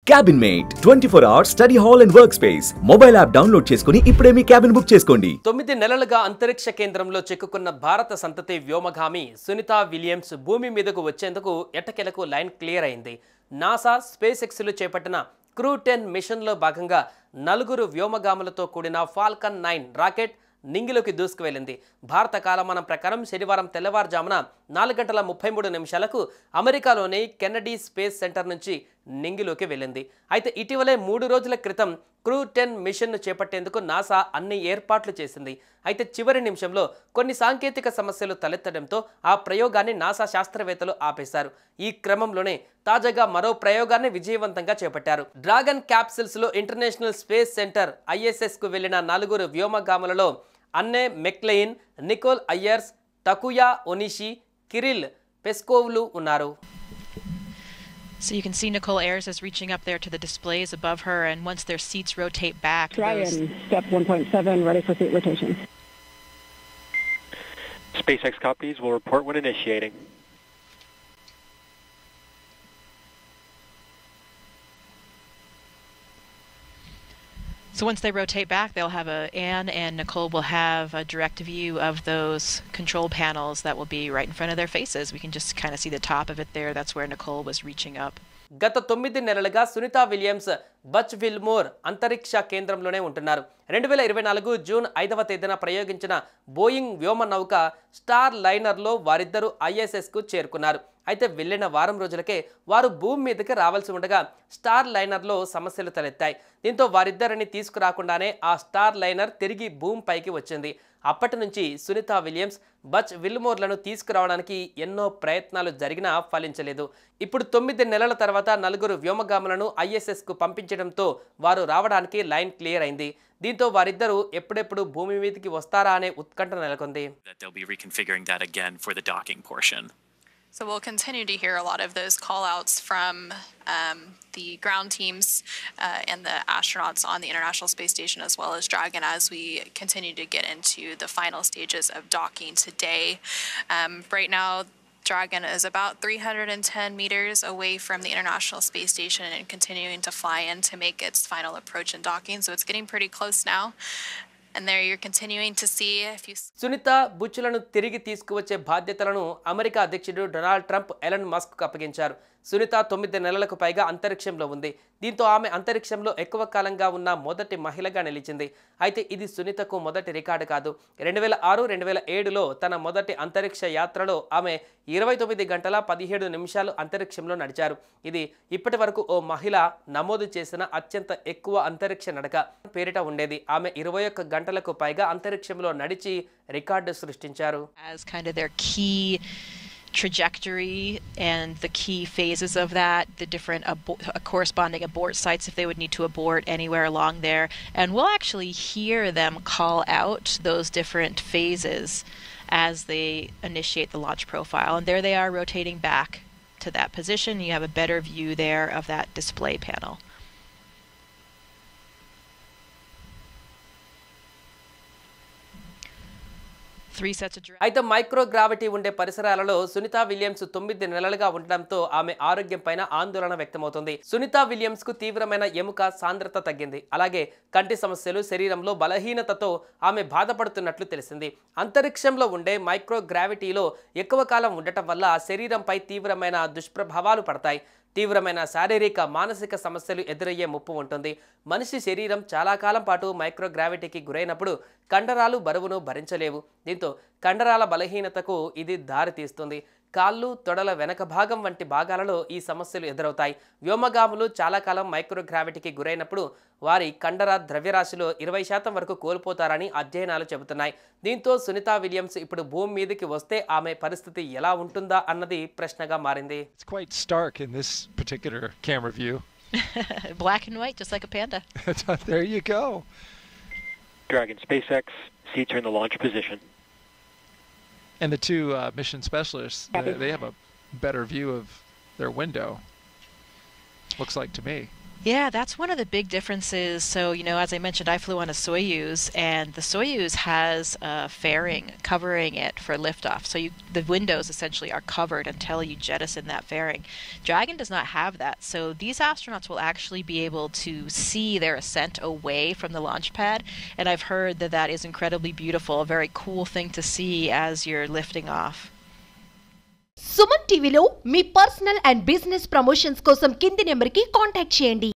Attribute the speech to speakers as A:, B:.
A: Cabin Mate 24-hour study hall and workspace. Mobile app download చేసుకొని ఇప్పుడే మీ cabin book చేసుకోండి.
B: 9 నెలలుగా అంతరిక్ష కేంద్రంలో చిక్కుకున్న భారత సంతతి వ్యోమగామి సునీతా విలియమ్స్ భూమి మీదకు వచ్చేందుకు ఎట్టకేలకు లైన్ క్లియర్ అయింది. నాసా స్పేస్ ఎక్స్‌లో చేపట్టిన క్రూ 10 మిషన్లో భాగంగా 4 వ్యోమగాములతో కూడిన ఫాల్కన్ 9 రాకెట్ నింగిలోకి దూసుకువెళ్ళింది. భారత కాలమానం ప్రకారం శనివారం తెల్లవారుజామున 4:33 అమెరికాలోని కెన్నడీ స్పేస్ సెంటర్ నుంచి నింగిలోకి వెళ్ళింది. అయితే ఇటీవలే 3 రోజుల క్రితం క్రూ 10 మిషన్ను చేపట్టేందుకు నాసా అన్ని ఏర్పాట్లు చేసింది. అయితే చివరి నిమిషంలో కొన్ని సాంకేతిక సమస్యలు తలెత్తడంతో ఆ ప్రయోగాన్ని నాసా శాస్త్రవేత్తలు ఆపేశారు. ఈ క్రమంలోనే తాజాగా మరో ప్రయోగాన్ని విజయవంతంగా చేపట్టారు. డ్రాగన్ క్యాప్సిల్స్లో ఇంటర్నేషనల్ స్పేస్ సెంటర్ ISSకు వెళ్లిన 4 వ్యోమగాములలో Anne McClain, Nicole Ayers, Takuya Onishi, Kirill పెస్కోవ్లు ఉన్నారు.
C: So you can see Nicole Ayers is reaching up there to the displays above her, and once their seats rotate back...
D: Dragon, step 1.7, ready for seat rotation.
E: SpaceX copies will report when initiating.
C: So once they rotate back, they'll have Anne and Nicole will have a direct view of those control panels that will be right in front of their faces. We can just kind of see the top of it there. That's where Nicole was reaching up.
B: గత 9 నెలలుగా Sunitha Williams Butch Wilmore అంతరిక్ష కేంద్రంలోనే ఉంటున్నారు. 2024 June 5వ తేదీన ప్రయోగించిన Boeing వ్యోమ నౌక star లైనర్లో వారిద్దరూ ISSకు చేరుకున్నారు. అయితే వెళ్ళిన వారం రోజులకే వారు భూమి మీదకి రావాల్సి ఉండగా స్టార్ లైనర్లో సమస్యలు తలెత్తాయి. దీంతో వారిద్దరిని తీసుకురాకుండానే ఆ స్టార్ లైనర్ తిరిగి భూమిపైకి వచ్చింది. అప్పటి నుంచి సునీతా విలియమ్స్ బచ్ విల్మోర్లను తీసుకురావడానికి ఎన్నో ప్రయత్నాలు జరిగినా ఫలించలేదు. ఇప్పుడు 9 నెలల తర్వాత 4 వ్యోమగాములను ISSకు పంపించడంతో వారు రావడానికి లైన్ క్లియర్ అయింది. దీంతో వారిద్దరూ ఎప్పుడెప్పుడు భూమి మీదకి వస్తారా అనే ఉత్కంఠ నెలకొంది.
F: So we'll continue to hear a lot of those call-outs from the ground teams and the astronauts on the International Space Station, as well as Dragon, as we continue to get into the final stages of docking today. Right now, Dragon is about 310 meters away from the International Space Station and continuing to fly in to make its final approach and docking. So it's getting pretty close now. And there you're continuing to see if you...
B: Sunitha బుచ్చులను తిరిగి తీసుకువచ్చే బాధ్యతలను America అధ్యక్షుడు Donald Trump Elon మస్క్కు అప్పగించారు. సునీత 9 నెలలకు పైగా అంతరిక్షంలో ఉంది. దీంతో ఆమె అంతరిక్షంలో ఎక్కువ కాలంగా ఉన్న మొదటి మహిళగా నిలిచింది. అయితే ఇది సునీతకు మొదటి రికార్డు కాదు. 2006-2007లో తన మొదటి అంతరిక్ష యాత్రలో ఆమె 29 గంటల 17 నిమిషాలు అంతరిక్షంలో నడిచారు. ఇది ఇప్పటి వరకు ఓ మహిళ నమోదు చేసిన అత్యంత ఎక్కువ అంతరిక్ష నడక పేరిట ఉండేది. ఆమె 21 గంటలకు పైగా అంతరిక్షంలో నడిచి రికార్డు సృష్టించారు.
C: As kind of their key trajectory and the key phases of that, the different corresponding abort sites if they would need to abort anywhere along there, and we'll actually hear them call out those different phases as they initiate the launch profile, and there they are rotating back to that position. You have a better view there of that display panel.
B: అయితే microgravity ఉండే పరిసరాలలో Sunitha Williams 9 నెలలుగా ఉండడంతో ఆమె ఆరోగ్యంపైన ఆందోళన వ్యక్తమవుతుంది. Sunitha Williams కు తీవ్రమైన ఎముక సాంద్రత తగ్గింది. అలాగే కంటి సమస్యలు, శరీరంలో బలహీనతతో ఆమె బాధపడుతున్నట్లు తెలిసింది. అంతరిక్షంలో ఉండే మైక్రోగ్రావిటీలో ఎక్కువ కాలం ఉండటం వల్ల శరీరంపై తీవ్రమైన దుష్ప్రభావాలు పడతాయి. తీవ్రమైన శారీరక, మానసిక సమస్యలు ఎదురయ్యే ముప్పు ఉంటుంది. మనిషి శరీరం చాలా కాలం పాటు మైక్రోగ్రావిటీకి గురైనప్పుడు కండరాలు బరువును భరించలేవు. దీంతో కండరాల బలహీనతకు ఇది దారితీస్తుంది. కాళ్ళు, తొడల వెనక భాగం వంటి భాగాలలో ఈ సమస్యలు ఎదురవుతాయి. వ్యోమగాములు చాలా కాలం మైక్రోగ్రావిటీకి గురైనప్పుడు వారి కండర ద్రవ్యరాశిలో 20% వరకు కోల్పోతారని అధ్యయనాలు చెబుతున్నాయి. దీంతో సునీతా విలియమ్స్ ఇప్పుడు భూమి మీదకి వస్తే ఆమె పరిస్థితి ఎలా ఉంటుందా అన్నది ప్రశ్నగా మారింది.
G: It's quite stark in this particular camera view.
C: Black and white, just like a panda.
G: There you go.
E: Dragon SpaceX, seats are in the launch position.
G: And the two mission specialists, they have a better view of their window. Looks like to me.
C: Yeah, that's one of the big differences. So, as I mentioned, I flew on a Soyuz, and the Soyuz has a fairing covering it for liftoff. So the windows essentially are covered until you jettison that fairing. Dragon does not have that. So these astronauts will actually be able to see their ascent away from the launch pad. And I've heard that that is incredibly beautiful, a very cool thing to see as you're lifting off.
H: Suman టీవీలో మీ personal and business promotions కోసం కింది నెంబర్కి contact చేయండి.